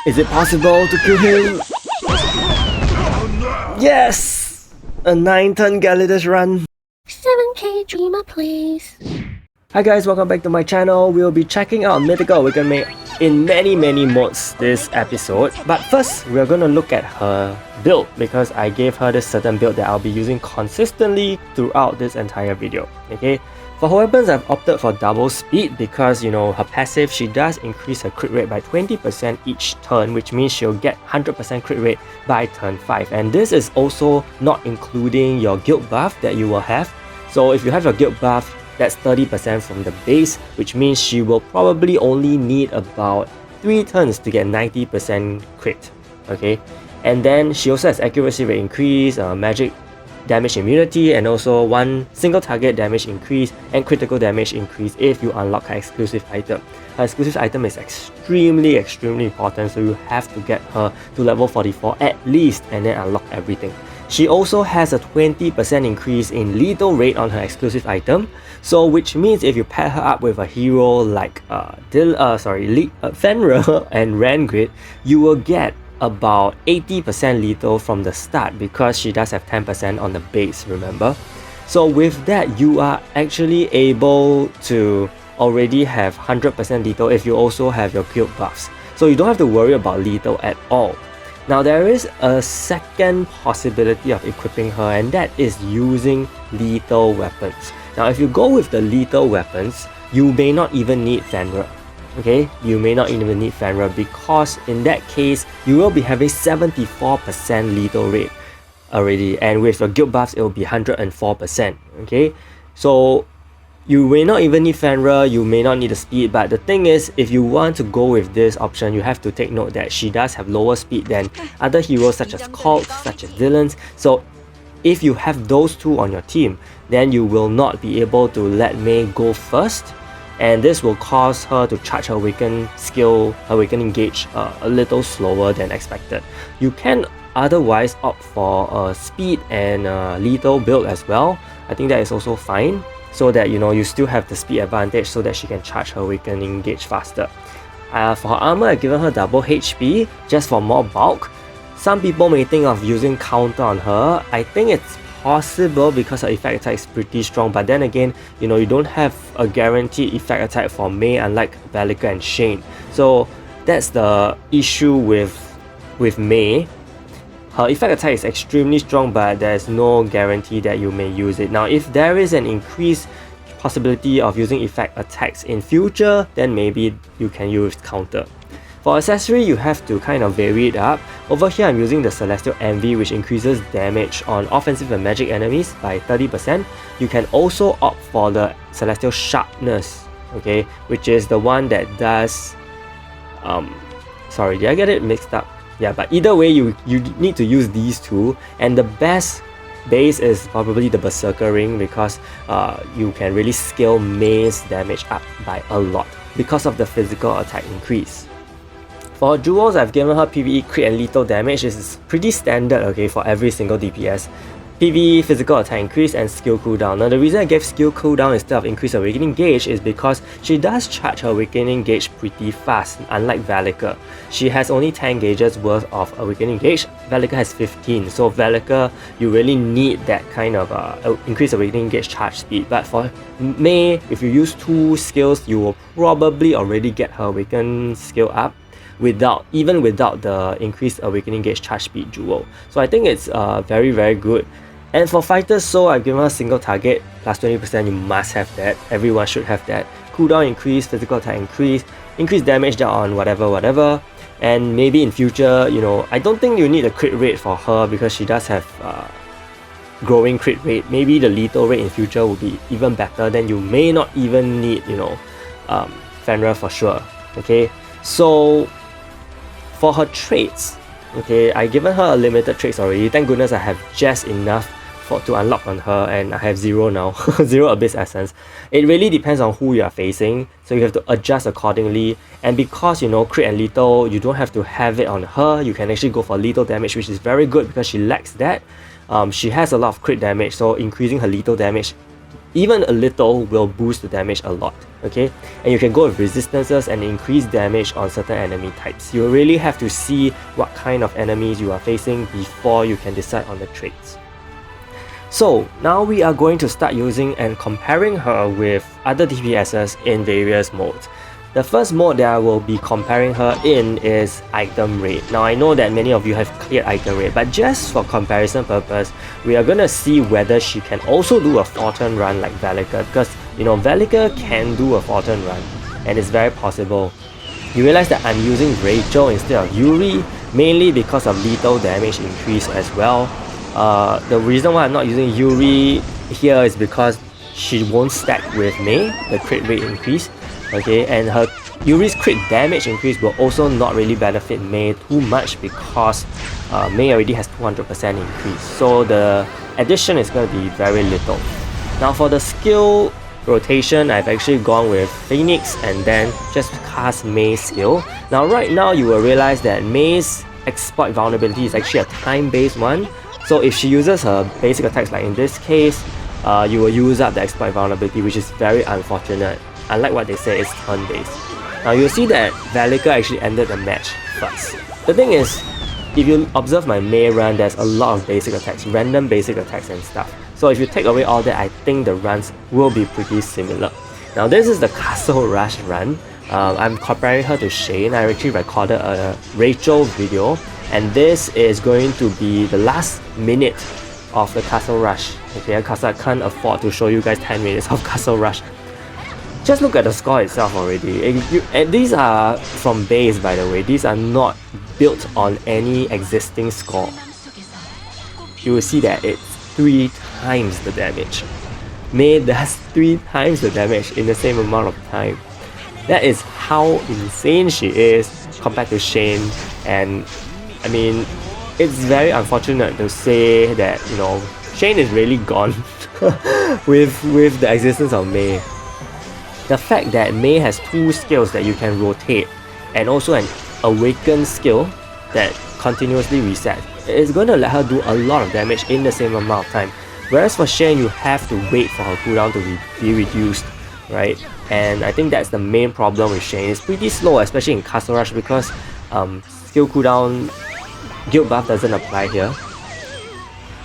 Is it possible to kill him? Yes! A 9-turn GELIDUS run. 7k dreamer please. Hi guys, welcome back to my channel. We'll be checking out Mythical Awakened May in many modes this episode. But first, we're gonna look at her build because I gave her this certain build that I'll be using consistently throughout this entire video. Okay, for her weapons, I've opted for double speed because, her passive, she does increase her crit rate by 20% each turn, which means she'll get 100% crit rate by turn 5. And this is also not including your guild buff that you will have. So if you have your guild buff, that's 30% from the base, which means she will probably only need about 3 turns to get 90% crit. Okay, and then she also has accuracy rate increase, magic damage immunity, and also 1 single target damage increase and critical damage increase if you unlock her exclusive item. Her exclusive item is extremely important, so you have to get her to level 44 at least and then unlock everything. She also has a 20% increase in lethal rate on her exclusive item, so which means if you pair her up with a hero like Fenrir and Rangrid, you will get about 80% lethal from the start because she does have 10% on the base, remember? So with that, you are actually able to already have 100% lethal if you also have your guild buffs. So you don't have to worry about lethal at all. Now there is a second possibility of equipping her, and that is using lethal weapons. Now if you go with the lethal weapons, you may not even need Fenrir. Okay, you may not even need Fenrir because in that case, you will be having 74% lethal rate already, and with your guild buffs, it will be 104%. Okay, so you may not even need Fenrir, you may not need the speed, but the thing is, if you want to go with this option, you have to take note that she does have lower speed than other heroes such as cults, such as villains. So if you have those two on your team, then you will not be able to let May go first, and this will cause her to charge her awaken skill, her awakening gauge a little slower than expected. You can otherwise opt for a speed and lethal build as well. I think that is also fine, so that you still have the speed advantage so that she can charge her awakening gauge faster. For her armor, I've given her double HP just for more bulk. Some people may think of using counter on her. I think it's possible because her effect attack is pretty strong, but then again, you don't have a guaranteed effect attack for May unlike Velika and Shane. So that's the issue with May. Her effect attack is extremely strong, but there's no guarantee that you may use it. Now if there is an increased possibility of using effect attacks in future, then maybe you can use counter. For accessory, you have to kind of vary it up. Over here, I'm using the Celestial Envy, which increases damage on offensive and magic enemies by 30%. You can also opt for the Celestial Sharpness, okay, which is the one that does... sorry, did I get it mixed up? Yeah, but either way, you need to use these two, and the best base is probably the Berserker Ring because you can really scale May's damage up by a lot because of the physical attack increase. For her jewels, I've given her PVE crit and lethal damage. This is pretty standard, okay, for every single DPS. PVE, physical attack increase, and skill cooldown. Now the reason I gave skill cooldown instead of increased awakening gauge is because she does charge her awakening gauge pretty fast, unlike Velika. She has only 10 gauges worth of awakening gauge, Velika has 15, so Velika, you really need that kind of increased awakening gauge charge speed. But for May, if you use 2 skills, you will probably already get her awaken skill up even without the increased awakening gauge charge speed jewel. So I think it's very good. And for Fighter's Soul, I've given her single target plus 20%. You must have that. Everyone should have that. Cooldown increase, physical attack increase, increased damage down on whatever. And maybe in future, I don't think you need a crit rate for her because she does have growing crit rate. Maybe the lethal rate in future will be even better. Then you may not even need, Fenrir for sure. Okay, so for her traits, okay, I've given her a limited traits already. Thank goodness I have just enough to unlock on her, and I have 0 now. 0 Abyss Essence. It really depends on who you are facing, so you have to adjust accordingly. And because crit and lethal, you don't have to have it on her. You can actually go for lethal damage, which is very good because she lacks that. She has a lot of crit damage, so increasing her lethal damage even a little will boost the damage a lot, okay? And you can go with resistances and increase damage on certain enemy types. You really have to see what kind of enemies you are facing before you can decide on the traits. So now we are going to start using and comparing her with other DPSs in various modes. The first mode that I will be comparing her in is item rate. Now I know that many of you have cleared item rate, but just for comparison purpose, we are gonna see whether she can also do a 4-turn run like Velika, because you know Velika can do a 4-turn run, and it's very possible. You realize that I'm using Rachel instead of Yuri, mainly because of lethal damage increase as well. The reason why I'm not using Yuri here is because she won't stack with May, the crit rate increase. Okay, and her Yuri's crit damage increase will also not really benefit May too much because May already has 200% increase, so the addition is going to be very little. Now for the skill rotation, I've actually gone with Phoenix and then just cast May's skill. Now right now you will realize that May's exploit vulnerability is actually a time-based one, so if she uses her basic attacks like in this case, you will use up the exploit vulnerability, which is very unfortunate. Unlike what they say, it's turn-based. Now you'll see that Velika actually ended the match first. The thing is, if you observe my May run, there's a lot of basic attacks, random basic attacks and stuff. So if you take away all that, I think the runs will be pretty similar. Now this is the Castle Rush run. I'm comparing her to Shane. I actually recorded a Rachel video, and this is going to be the last minute of the Castle Rush. Okay, because I can't afford to show you guys 10 minutes of Castle Rush. Just look at the score itself already. And these are from base, by the way. These are not built on any existing score. You will see that it's 3 times the damage. May does 3 times the damage in the same amount of time. That is how insane she is compared to Shane. And I mean, it's very unfortunate to say that, you know, Shane is really gone with the existence of May. The fact that May has 2 skills that you can rotate and also an awakened skill that continuously resets is going to let her do a lot of damage in the same amount of time. Whereas for Shane, you have to wait for her cooldown to be reduced, right? And I think that's the main problem with Shane. It's pretty slow, especially in Castle Rush, because skill cooldown guild buff doesn't apply here.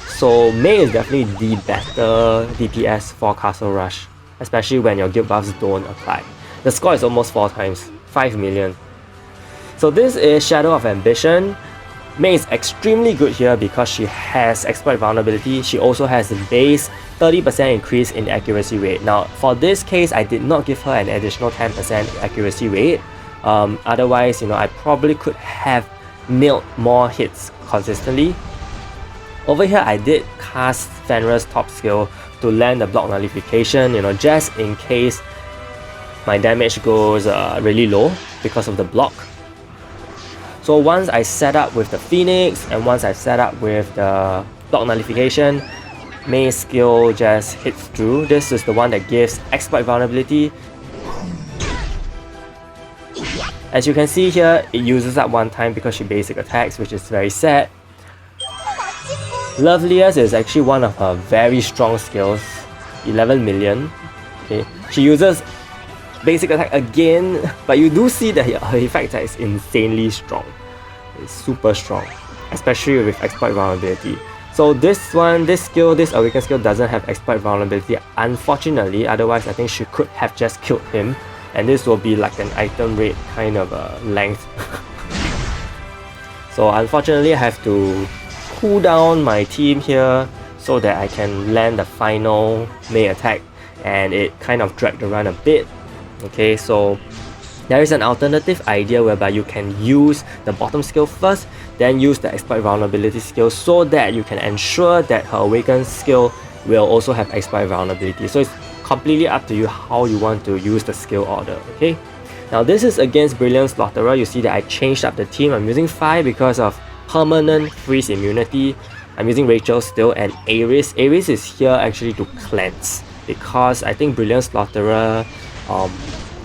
So May is definitely the better DPS for Castle Rush, especially when your guild buffs don't apply. The score is almost 4 times, 5 million. So this is Shadow of Ambition. May is extremely good here because she has exploit vulnerability. She also has the base 30% increase in accuracy rate. Now for this case, I did not give her an additional 10% accuracy rate. Otherwise, you know, I probably could have nailed more hits consistently. Over here, I did cast Fenrir's top skill to land the block nullification, you know, just in case my damage goes really low because of the block. So once I set up with the Phoenix and once I set up with the block nullification, May's skill just hits through. This is the one that gives exploit vulnerability. As you can see here, it uses up 1 time because she basic attacks, which is very sad. Loveliest is actually one of her very strong skills, 11 million. Okay, she uses basic attack again, but you do see that her effect attack is insanely strong. It's super strong, especially with exploit vulnerability. So this skill, this awakened skill doesn't have exploit vulnerability, unfortunately. Otherwise, I think she could have just killed him, and this will be like an item rate kind of length. So unfortunately, I have to cool down my team here so that I can land the final May attack, and it kind of dragged the run a bit. Okay, so there is an alternative idea whereby you can use the bottom skill first, then use the exploit vulnerability skill so that you can ensure that her awakened skill will also have exploit vulnerability. So it's completely up to you how you want to use the skill order. Okay, now this is against Brilliant Slaughterer. You see that I changed up the team. I'm using 5 because of permanent freeze immunity. I'm using Rachel still, and Ares. Ares is here actually to cleanse, because I think Brilliant Slaughterer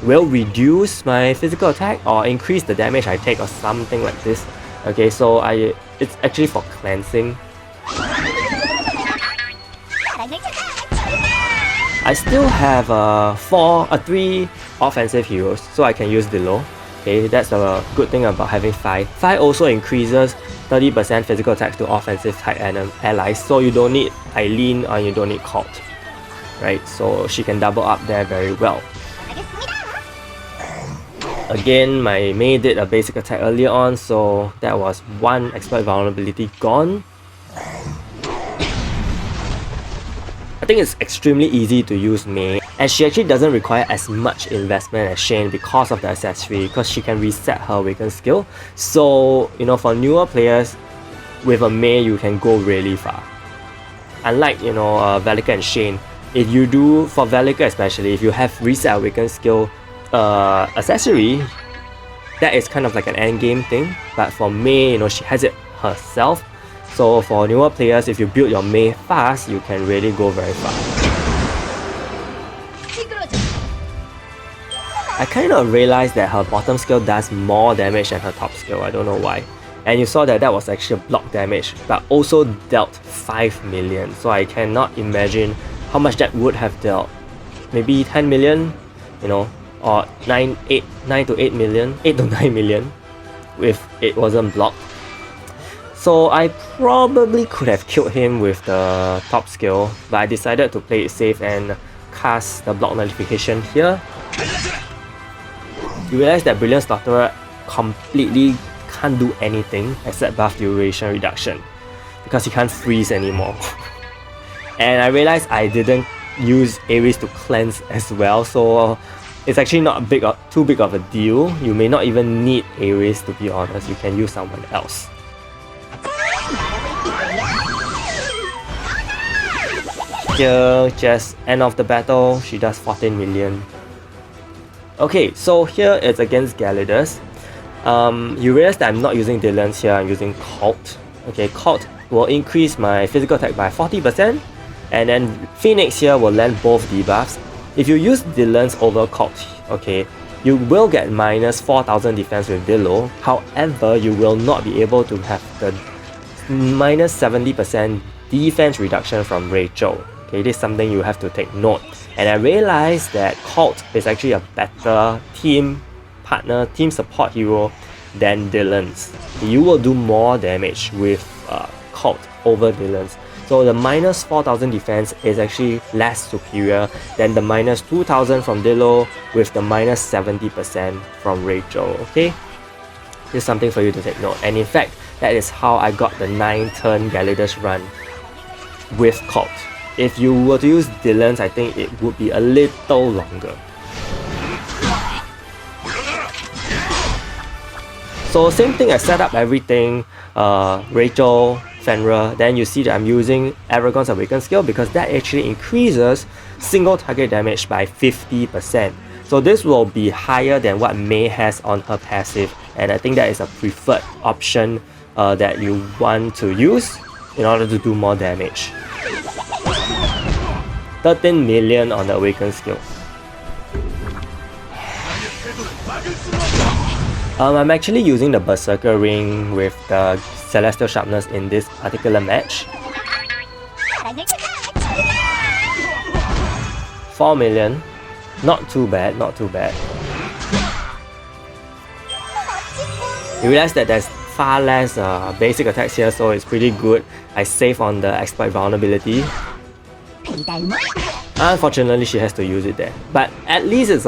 will reduce my physical attack or increase the damage I take or something like this. Okay, so it's actually for cleansing. I still have 3 offensive heroes, so I can use Dilo. Okay, that's a good thing about having Phi. Phi also increases 30% physical attacks to offensive type allies, so you don't need Eileen or you don't need Cult. Right, so she can double up there very well. Again, my May did a basic attack earlier on, so that was one exploit vulnerability gone. I think it's extremely easy to use May, and she actually doesn't require as much investment as Shane because of the accessory, because she can reset her awakened skill. So, you know, for newer players, with a May you can go really far. Unlike, you know, Velika and Shane, if you do, for Velika especially, if you have reset awakened skill accessory, that is kind of like an end game thing. But for May, you know, she has it herself. So for newer players, if you build your May fast, you can really go very far. I kind of realized that her bottom skill does more damage than her top skill, I don't know why. And you saw that that was actually block damage, but also dealt 5 million. So I cannot imagine how much that would have dealt. Maybe 10 million, you know, or 9 to 8 million, 8 to 9 million if it wasn't blocked. So I probably could have killed him with the top skill, but I decided to play it safe and cast the block nullification here. You realize that Brilliant Slaughterer completely can't do anything except buff duration reduction because he can't freeze anymore. And I realized I didn't use Ares to cleanse as well, so it's actually not too big of a deal. You may not even need Ares, to be honest, you can use someone else. Here, just end of the battle, she does 14 million. Okay, so here it's against GELIDUS. You realize that I'm not using Dylan's here, I'm using Cult. Okay, Cult will increase my physical attack by 40%, and then Phoenix here will land both debuffs. If you use Dylan's over Cult, okay, you will get minus 4000 defense with Dilo. However, you will not be able to have the minus 70% defense reduction from Rachel. Okay, this is something you have to take note. And I realized that Cult is actually a better team partner, team support hero than Dylan's. You will do more damage with Cult over Dylan's. So the minus 4000 defense is actually less superior than the minus 2000 from Dilo with the minus 70% from Rachel, okay? This is something for you to take note. And in fact, that is how I got the 9-turn GELIDUS run with Cult. If you were to use Dylan's, I think it would be a little longer. So same thing, I set up everything, Rachel, Fenrir, then you see that I'm using Aragon's Awakened skill because that actually increases single target damage by 50%. So this will be higher than what May has on her passive, and I think that is a preferred option that you want to use in order to do more damage. 13 million on the Awakened skill. I'm actually using the Berserker ring with the Celestial Sharpness in this particular match. 4 million. Not too bad, not too bad. You realize that there's far less basic attacks here, so it's pretty good. I save on the exploit vulnerability. Unfortunately, she has to use it there, but at least it's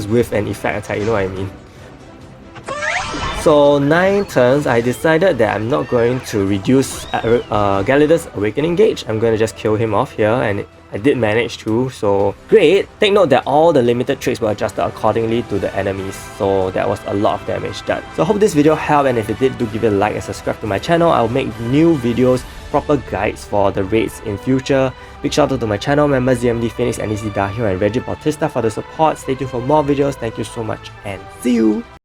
with an effect attack, you know what I mean. So 9 turns, I decided that I'm not going to reduce GELIDUS Awakening Gauge. I'm going to just kill him off here, and I did manage to, so great. Take note that all the limited traits were adjusted accordingly to the enemies, so that was a lot of damage done. So I hope this video helped, and if it did, do give it a like and subscribe to my channel. I'll make new videos, proper guides for the raids in future. Big shout out to my channel members ZMD Phoenix, and Easy-peasy and Reggie Bautista for the support. Stay tuned for more videos. Thank you so much, and see you!